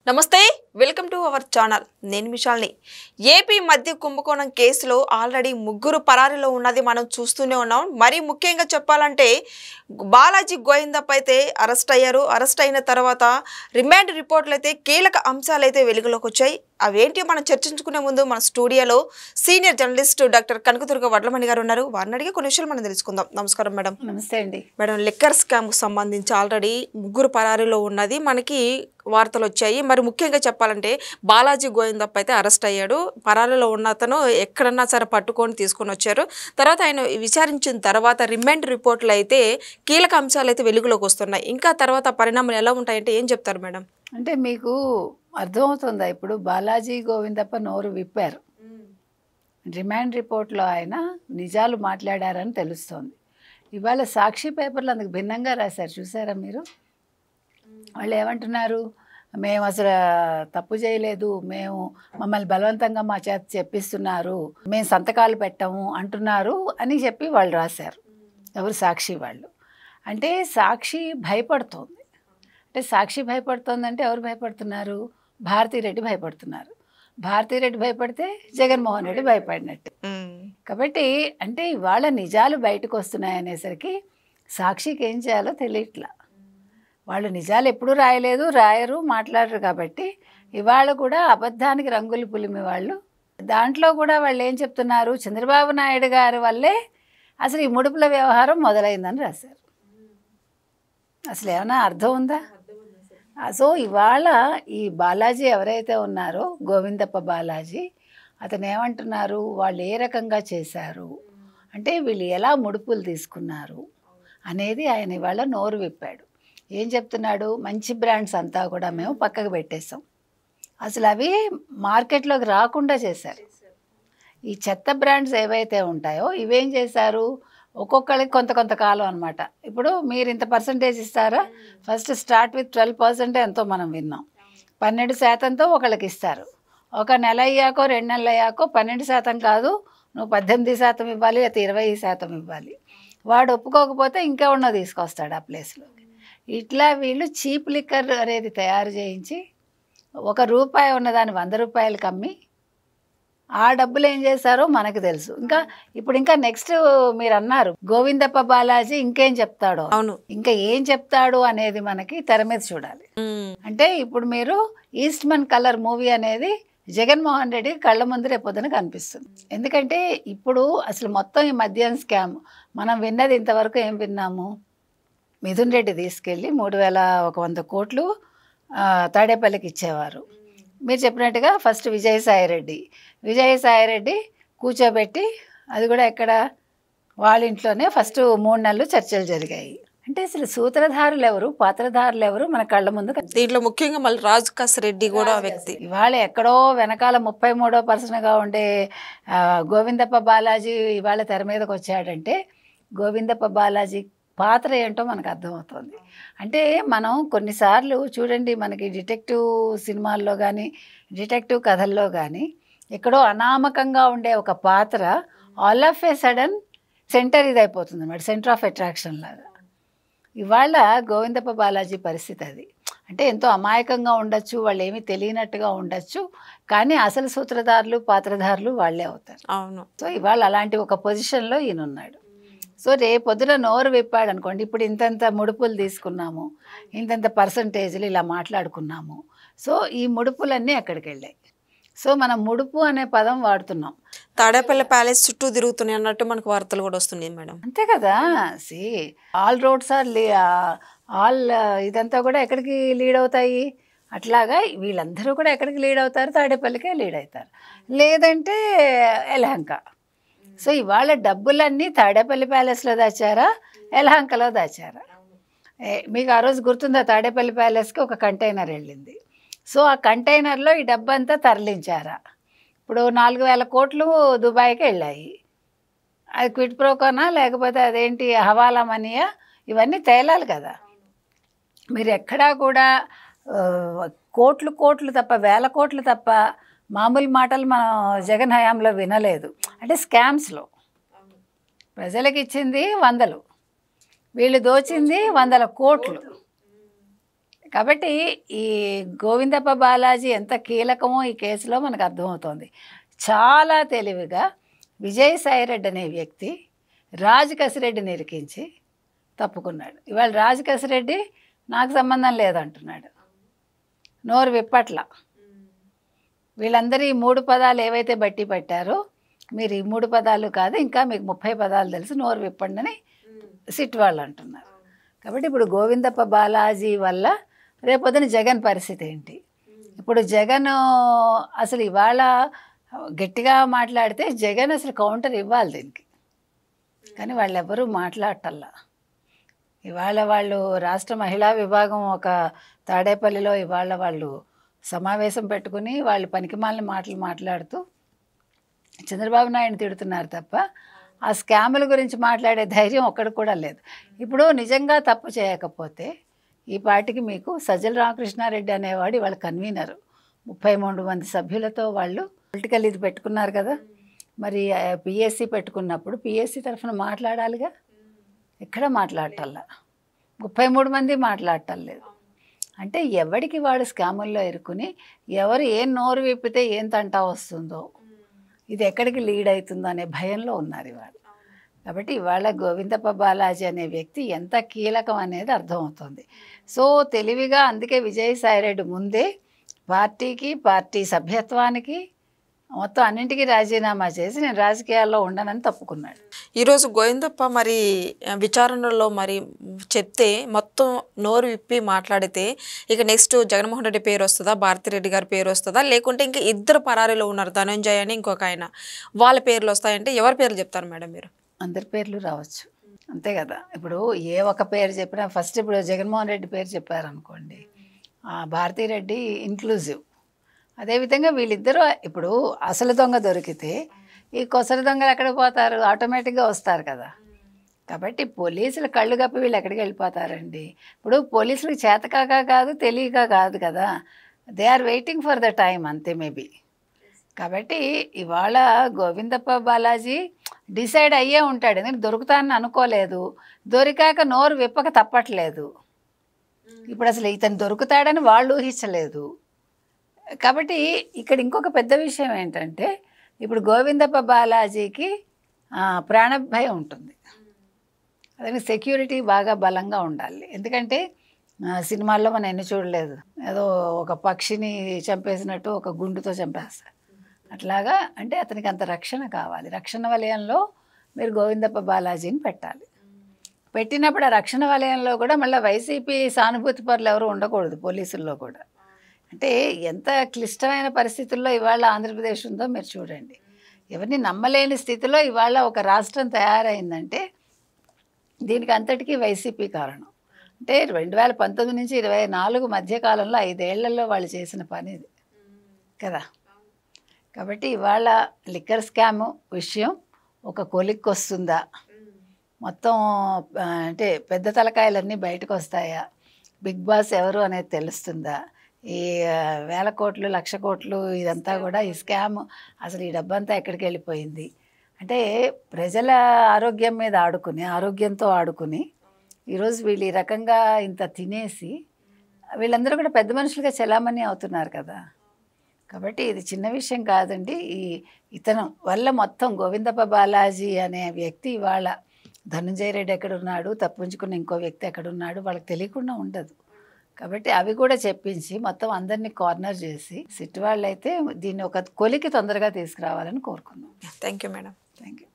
నమస్తే welcome to our channel నేను మిషాల్ని AP మద్య కుంభకోణం కేసులో ఆల్రెడీ ముగ్గురు పరారీలో ఉన్నది మనం చూస్తూనే ఉన్నాం మరి ముఖ్యంగా చెప్పాలంటే బాలాజీ గోవిందప్ప అయితే అరెస్ట్ అయ్యారు అరెస్ట్ అయిన తర్వాత రిమాండ్ రిపోర్ట్లు అయితే కీలక అంశాలు అయితే వెలుగులోకి వచ్చాయి అవేంటి మనం చర్చించుకునే ముందు మన స్టూడియోలో senior journalist doctor Kanakadurga Vadlamani గారు ఉన్నారు వారిని అడిగి కొన్ని విషయాలు మనం తెలుసుకుందాం నమస్కారం మేడం నమస్తే అండి మేడం లిక్కర్ స్కామ్కు సంబంధించి ఆల్రెడీ ముగ్గురు పరారీలో ఉన్నది మనకి వార్తలు వచ్చాయి మరి ముఖ్యంగా చెప్పాలంటే బాలాజీ గోవిందప్ప అయితే అరెస్ట్ అయ్యాడు పరారీలో ఉన్న అతను ఎక్కడన్నా సరే పట్టుకొని తీసుకొని వచ్చారు తర్వాత ఆయన విచారించిన తర్వాత రిమాండ్ రిపోర్ట్లు అయితే కీలక అంశాలు అయితే వెలుగులోకి వస్తున్నాయి ఇంకా తర్వాత పరిణామాలు ఎలా ఉంటాయంటే ఏం చెప్తారు మేడం అంటే మీకు అర్థమవుతుందా ఇప్పుడు బాలాజీ గోవిందప్ప నోరు విప్పారు రిమాండ్ రిపోర్ట్లో ఆయన నిజాలు మాట్లాడారని తెలుస్తోంది ఇవాళ సాక్షి పేపర్లు అందుకు భిన్నంగా రాశారు చూసారా మీరు వాళ్ళు ఏమంటున్నారు మేము అసలు తప్పు చేయలేదు మేము మమ్మల్ని బలవంతంగా మా చేత చెప్పిస్తున్నారు మేము సంతకాలు పెట్టాము అంటున్నారు అని చెప్పి వాళ్ళు రాశారు ఎవరు సాక్షి వాళ్ళు అంటే సాక్షి భయపడుతోంది అంటే సాక్షి భయపడుతోందంటే ఎవరు భయపడుతున్నారు భారతీరెడ్డి భయపడుతున్నారు భారతీరెడ్డి భయపడితే జగన్మోహన్ రెడ్డి భయపడినట్టు కాబట్టి అంటే ఇవాళ నిజాలు బయటకు వస్తున్నాయి అనేసరికి సాక్షికి ఏం చేయాలో తెలియట్లా వాళ్ళు నిజాలు ఎప్పుడూ రాయలేదు రాయరు మాట్లాడరు కాబట్టి ఇవాళ కూడా అబద్ధానికి రంగులు పులిమి వాళ్ళు దాంట్లో కూడా వాళ్ళు ఏం చెప్తున్నారు చంద్రబాబు నాయుడు గారి వల్లే అసలు ఈ ముడుపుల వ్యవహారం మొదలైందని రాశారు అసలు ఏమైనా అర్థం ఉందా సో ఇవాళ ఈ బాలాజీ ఎవరైతే ఉన్నారో గోవిందప్ప బాలాజీ అతను ఏమంటున్నారు వాళ్ళు ఏ రకంగా చేశారు అంటే వీళ్ళు ఎలా ముడుపులు తీసుకున్నారు అనేది ఆయన ఇవాళ నోరు విప్పాడు ఏం చెప్తున్నాడు మంచి బ్రాండ్స్ అంతా కూడా మేము పక్కకు పెట్టేసాం అసలు అవి మార్కెట్లోకి రాకుండా చేశారు ఈ చెత్త బ్రాండ్స్ ఏవైతే ఉంటాయో ఇవేం చేశారు ఒక్కొక్కరికి కొంత కాలం అనమాట ఇప్పుడు మీరు ఇంత పర్సంటేజ్ ఇస్తారా ఫస్ట్ స్టార్ట్ విత్ 12% ఎంతో మనం విన్నాం 12%తో ఒకళ్ళకి ఇస్తారు ఒక నెల అయ్యాకో 2 నెలలు అయ్యాకో 12% కాదు నువ్వు 18% ఇవ్వాలి లేకపోతే 20% ఇవ్వాలి వాడు ఒప్పుకోకపోతే ఇంకెవరినో తీసుకొస్తాడు ఆ ప్లేస్లో ఇట్లా వీళ్ళు చీప్ లిక్కర్ అనేది తయారు చేయించి ₹1 ఉన్నదాన్ని 100 రూపాయలకి అమ్మి ఆ డబ్బులు ఏం చేశారో మనకు తెలుసు ఇంకా నెక్స్ట్ మీరు అన్నారు గోవిందప్ప బాలాజీ ఇంకేం చెప్తాడో అవును ఇంకా ఏం చెప్తాడు అనేది మనకి తెర మీద చూడాలి అంటే ఇప్పుడు మీరు ఈస్ట్మన్ కలర్ మూవీ అనేది జగన్మోహన్ రెడ్డి కళ్ళ ముందు రేపొద్దున కనిపిస్తుంది ఎందుకంటే ఇప్పుడు అసలు మొత్తం ఈ మద్యం స్కామ్ మనం విన్నది ఇంతవరకు ఏం విన్నాము మిథున్ రెడ్డి తీసుకెళ్ళి 3,100 కోట్లు తాడేపల్లికి ఇచ్చేవారు మీరు చెప్పినట్టుగా ఫస్ట్ విజయసాయిరెడ్డి కూర్చోబెట్టి అది కూడా ఎక్కడ వాళ్ళ ఇంట్లోనే ఫస్ట్ 3 నెలలు చర్చలు జరిగాయి అంటే అసలు సూత్రధారులు ఎవరు పాత్రధారులు ఎవరు మన కళ్ళ ముందు దీంట్లో ముఖ్యంగా మళ్ళీ రాజకాస్ రెడ్డి కూడా వ్యక్తి ఇవాళ ఎక్కడో వెనకాల 33వ పర్సన్గా ఉండే గోవిందప్ప బాలాజీ ఇవాళ తెర మీదకి వచ్చాడంటే గోవిందప్ప బాలాజీ పాత్ర ఏంటో మనకు అర్థమవుతుంది అంటే మనం కొన్నిసార్లు చూడండి మనకి డిటెక్టివ్ సినిమాల్లో కానీ డిటెక్టివ్ కథల్లో కానీ ఎక్కడో అనామకంగా ఉండే ఒక పాత్ర all of a sudden center ఇదైపోతుంది అన్నమాట సెంటర్ ఆఫ్ అట్రాక్షన్ లాగా ఇవాళ గోవిందప్ప బాలాజీ పరిస్థితి అది అంటే ఎంతో అమాయకంగా ఉండొచ్చు వాళ్ళు ఏమీ తెలియనట్టుగా ఉండొచ్చు కానీ అసలు సూత్రధారులు పాత్రధారులు వాళ్ళే అవుతారు అవును సో ఇవాళ అలాంటి ఒక పొజిషన్లో ఈయన ఉన్నాడు సో రేపొద్దున నోరు విప్పాడు అనుకోండి ఇప్పుడు ఇంతంత ముడుపులు తీసుకున్నాము ఇంతంత పర్సంటేజ్లు ఇలా మాట్లాడుకున్నాము సో ఈ ముడుపులన్నీ అక్కడికి వెళ్ళాయి సో మనం ముడుపు అనే పదం వాడుతున్నాం తాడేపల్లి ప్యాలెస్ చుట్టూ తిరుగుతున్నాయి అన్నట్టు మనకు వార్తలు కూడా వస్తున్నాయి మేడం అంతే కదా see all roads are all ఇదంతా కూడా ఎక్కడికి లీడ్ అవుతాయి అట్లాగా వీళ్ళందరూ కూడా ఎక్కడికి లీడ్ అవుతారు తాడేపల్లికే లీడ్ అవుతారు లేదంటే యలహంక సో ఇవాళ డబ్బులన్నీ తాడేపల్లి ప్యాలెస్లో దాచారా యలహంకలో దాచారా మీకు ఆ రోజు గుర్తుందా తాడేపల్లి ప్యాలెస్కి ఒక కంటైనర్ వెళ్ళింది సో ఆ కంటైనర్లో ఈ డబ్బంతా తరలించారా ఇప్పుడు 4,000 కోట్లు దుబాయ్కి వెళ్ళాయి అది క్విట్ ప్రోకోనా లేకపోతే అదేంటి హవాలా మనీయా ఇవన్నీ తేలాలి కదా మీరు ఎక్కడా కూడా కోట్లు తప్ప 1,000 కోట్లు తప్ప మామూలు మాటలు మనం జగన్ హయాంలో వినలేదు అంటే స్కామ్స్లో ప్రజలకు ఇచ్చింది 100 వీళ్ళు దోచింది 100 కోట్లు కాబట్టి ఈ గోవిందప్ప బాలాజీ ఎంత కీలకమో ఈ కేసులో మనకు అర్థమవుతోంది. చాలా తెలివిగా విజయసాయిరెడ్డి అనే వ్యక్తి రాజు కసిరెడ్డిని ఇరికించి తప్పుకున్నాడు. ఇవాళ రాజు కసిరెడ్డి నాకు సంబంధం లేదంటున్నాడు, నోరు విప్పట్ల. వీళ్ళందరూ ఈ 3 పదాలు ఏవైతే బట్టి పట్టారో, మీరు ఈ 3 పదాలు కాదు ఇంకా మీకు 30 పదాలు తెలుసు, నోరు విప్పండి అని సిట్ వాళ్ళు అంటున్నారు. కాబట్టి ఇప్పుడు గోవిందప్ప బాలాజీ వల్ల రేపొద్దున జగన్ పరిస్థితి ఏంటి? ఇప్పుడు జగన్ అసలు ఇవాళ గట్టిగా మాట్లాడితే జగన్ అసలు కౌంటర్ ఇవ్వాలి దీనికి, కానీ వాళ్ళు ఎవరూ మాట్లాడటల్లా. ఇవాళ వాళ్ళు రాష్ట్ర మహిళా విభాగం ఒక తాడేపల్లిలో ఇవాళ వాళ్ళు సమావేశం పెట్టుకుని వాళ్ళు పనికిమాలిన మాటలు మాట్లాడుతూ చంద్రబాబు నాయుడు తిడుతున్నారు తప్ప ఆ స్కాముల గురించి మాట్లాడే ధైర్యం ఒక్కడికి కూడా లేదు. ఇప్పుడు నిజంగా తప్పు చేయకపోతే ఈ పార్టీకి మీకు సజ్జల రామకృష్ణారెడ్డి అనేవాడు ఇవాళ కన్వీనరు, 33 మంది సభ్యులతో వాళ్ళు పొలిటికల్ ఇది పెట్టుకున్నారు కదా. మరి పిఎస్సి పెట్టుకున్నప్పుడు పిఎస్సి తరఫున మాట్లాడాలిగా, ఎక్కడ మాట్లాడటల్లా, 33 మంది మాట్లాడటలేదు. అంటే ఎవడికి వాడు స్కాముల్లో ఇరుక్కుని ఎవరు ఏం నోరు విప్పితే ఏం తంటా వస్తుందో, ఇది ఎక్కడికి లీడ్ అవుతుందో అనే భయంలో ఉన్నారు ఇవాళ. కాబట్టి ఇవాళ గోవిందప్ప బాలాజీ అనే వ్యక్తి ఎంత కీలకం అనేది అర్థమవుతుంది. సో తెలివిగా అందుకే విజయసాయిరెడ్డి ముందే పార్టీకి, పార్టీ సభ్యత్వానికి, మొత్తం అన్నింటికీ రాజీనామా చేసి నేను రాజకీయాల్లో ఉండనని తప్పుకున్నాడు. ఈరోజు గోవిందప్ప మరి విచారణలో మరి చెప్తే మొత్తం నోరు విప్పి మాట్లాడితే ఇక నెక్స్ట్ జగన్మోహన్ రెడ్డి పేరు వస్తుందా, భారతిరెడ్డి గారి పేరు వస్తుందా, లేకుంటే ఇంకా ఇద్దరు పరారీలో ఉన్నారు ధనంజయ్ అని ఇంకొక ఆయన, వాళ్ళ పేర్లు వస్తాయంటే ఎవరి పేర్లు చెప్తారు మేడం మీరు? అందరి పేర్లు రావచ్చు, అంతే కదా. ఇప్పుడు ఏ ఒక పేరు చెప్పినా ఫస్ట్ ఇప్పుడు జగన్మోహన్ రెడ్డి పేరు చెప్పారనుకోండి, భారతిరెడ్డి ఇంక్లూజివ్. అదేవిధంగా వీళ్ళిద్దరూ ఇప్పుడు అసలు దొంగ దొరికితే ఈ కొసరి దొంగలు ఎక్కడికి పోతారు? ఆటోమేటిక్గా వస్తారు కదా. కాబట్టి పోలీసులు కళ్ళు కప్పి వీళ్ళు ఎక్కడికి వెళ్ళిపోతారండి? ఇప్పుడు పోలీసులకు చేతకాక కాదు, తెలియక కాదు కదా, they are waiting for the time అంతే మేబీ. కాబట్టి ఇవాళ గోవిందప్ప బాలాజీ డిసైడ్ అయ్యే ఉంటాడు, ఎందుకంటే దొరుకుతానని అనుకోలేదు, దొరికాక నోరు విప్పక తప్పట్లేదు. ఇప్పుడు అసలు ఇతను దొరుకుతాడని వాళ్ళు ఊహించలేదు. కాబట్టి ఇక్కడ ఇంకొక పెద్ద విషయం ఏంటంటే, ఇప్పుడు గోవిందప్ప బాలాజీకి ప్రాణభయం ఉంటుంది, అదే సెక్యూరిటీ బాగా బలంగా ఉండాలి. ఎందుకంటే సినిమాల్లో మనం ఎన్ని చూడలేదు, ఏదో ఒక పక్షిని చంపేసినట్టు ఒక గుండుతో చంపేస్తారు అట్లాగా. అంటే అతనికి అంత రక్షణ కావాలి. రక్షణ వలయంలో మీరు గోవిందప్ప బాలాజీని పెట్టాలి. పెట్టినప్పుడు ఆ రక్షణ వలయంలో కూడా మళ్ళీ వైసీపీ సానుభూతి పరులు ఎవరు ఉండకూడదు పోలీసుల్లో కూడా. అంటే ఎంత క్లిష్టమైన పరిస్థితుల్లో ఇవాళ ఆంధ్రప్రదేశ్ ఉందో మీరు చూడండి. ఎవరిని నమ్మలేని స్థితిలో ఇవాళ ఒక రాష్ట్రం తయారైందంటే దీనికి అంతటికీ వైసీపీ కారణం. అంటే 2019 నుంచి 24 మధ్యకాలంలో 5 ఏళ్లలో వాళ్ళు చేసిన పని ఇది కదా. కాబట్టి ఇవాళ లిక్కర్ స్కామ్ విషయం ఒక కొలిక్కి వస్తుందా, మొత్తం అంటే పెద్ద తలకాయలన్నీ బయటకు వస్తాయా, బిగ్ బాస్ ఎవరు అనేది తెలుస్తుందా, ఈ 1000 కోట్లు 1,00,000 కోట్లు ఇదంతా కూడా ఈ స్కామ్, అసలు ఈ డబ్బంతా ఎక్కడికి వెళ్ళిపోయింది అంటే ప్రజల ఆరోగ్యం మీద ఆడుకుని, ఆరోగ్యంతో ఆడుకుని ఈరోజు వీళ్ళు ఈ రకంగా ఇంత తినేసి వీళ్ళందరూ కూడా పెద్ద మనుషులుగా చలామణి అవుతున్నారు కదా. కాబట్టి ఇది చిన్న విషయం కాదండి. ఇతను వల్ల మొత్తం గోవిందప్ప బాలాజీ అనే వ్యక్తి ఇవాళ ధనంజయ రెడ్డి ఎక్కడున్నాడు, తప్పించుకున్న ఇంకో వ్యక్తి ఎక్కడున్నాడు వాళ్ళకి తెలియకుండా ఉండదు. కాబట్టి అవి కూడా చెప్పించి మొత్తం అందరినీ కార్నర్ చేసి సిట్ వాళ్ళైతే దీన్ని ఒక కొలికి తొందరగా తీసుకురావాలని కోరుకున్నాం. Thank you madam. Thank you.